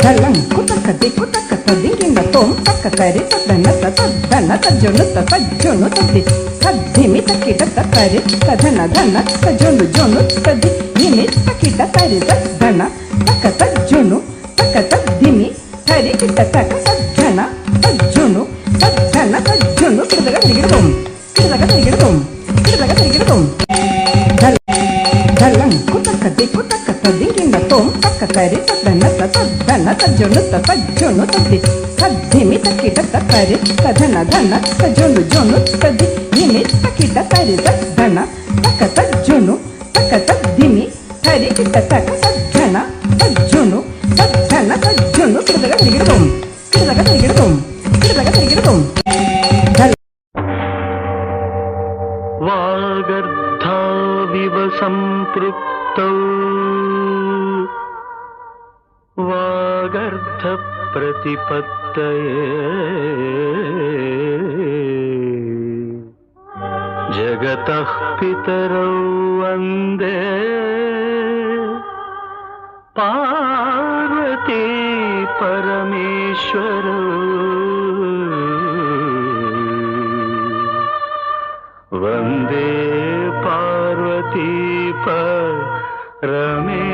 Dalang kutaka diku taka tadinginga tom taka tari tadana tadana tajonu tajonu tadi tadimi takita tari tadana dana tajonu jonu tadi nimi takita tari tadana taka tajonu taka tadimi tari kita taka tadana tajonu kidaga tirigidum dalang kutaka diku taka tadinginga tom taka tari tadana tajonu tadi tadimi takita tari tadana dana tajonu jonu tadi nimi takita tari tadana taka tajonu taka tadimi tari kita taka tadana tajonu kidaga tirigidum वागर्धाविव सम्पृक्तौ वागर्धप्रतिपत्तये जगतः पितरौ वन्दे पार्वती परमेश्वरौ वन्दे पार्वती परमेश्वरौ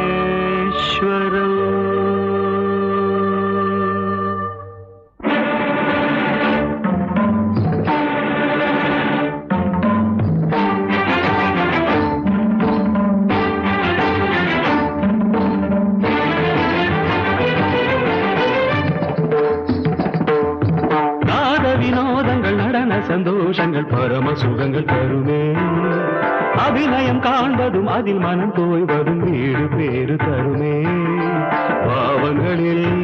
சந்தோஷங்கள் பரம சுகங்கள் தருமே அபிநயம் காண்பதும் அதில் மனம் தோய்வதும் வீடு பேறு தருமே பாவங்களில்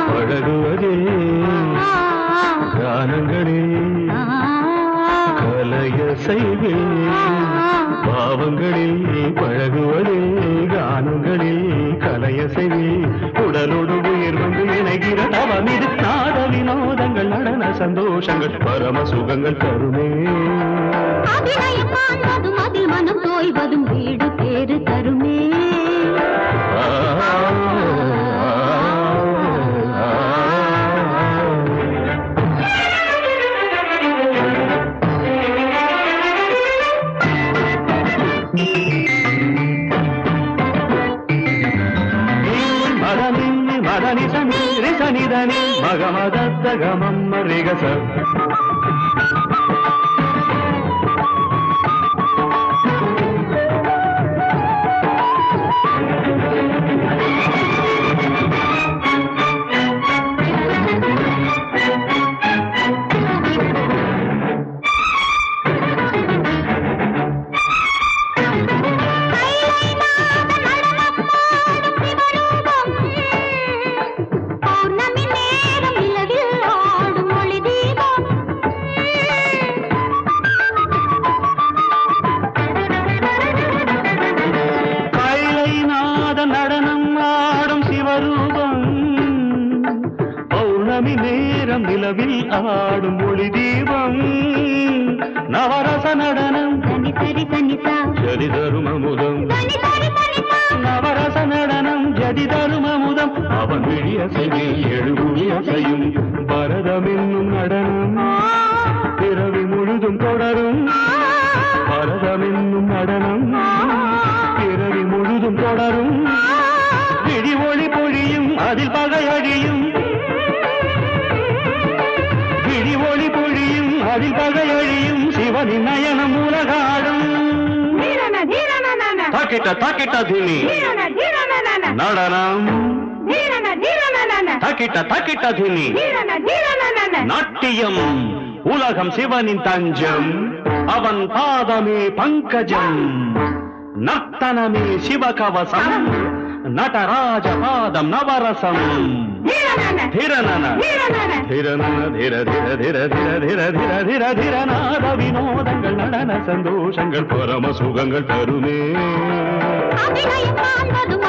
பழகுவதில் கானங்களில் கலைய செய்வில் பாவங்களில் பழகுவதில் கானங்களில் கலைய செய்வில் உடலோடு உயிர் வந்து இணைகிற தவமிது நாத வினோதங்கள் நடன சந்தோஷங்கள் பரம சுகங்கள் தருமே அபிநயம் காண்பதும் அதில் மனம் தோய்வதும் வீடு பேறு தருமே மதனி சனி சனிதனி மகமதத்த கமம் ரிகச நேரம் நிலவில் ஆடும் ஒளி தீபம் நவரச நடனம் ஜதி தரும் அமுதம் நவரச நடனம் ஜதி தரும் அமுதம் அவன் விழிய செய்யும் எழுபுழிய செய்யும் பரதம் என்னும் நடனம் பிறவி முழுதும் தொடரும் பரதம் என்னும் நடனம் பிறவி முழுதும் தொடரும் விழி ஒளி பொழியும் அதில் பகை அழியும் விழி ஒளி பொழியும் அதில் பகை அழியும் சிவனின் நயனம் உலகாடும் தாக்கிட்ட தாக்கிட்ட தினி நடனம் தாக்கிட்ட தாக்கிட்ட தினி நாட்டியம் உலகம் சிவனின் தஞ்சம் அவன் பாதமே பங்கஜம் நர்த்தனமே சிவகவசம் நடராஜ பாதம் நவரசம் धिरनन धिरनन धिर धिर धिर धिर धिर धिर धिर धिर नाद வினோதங்கள் நடன சந்தோஷங்கள் பரம சுகங்கள் தருமே அபிநயம் காண்பதும்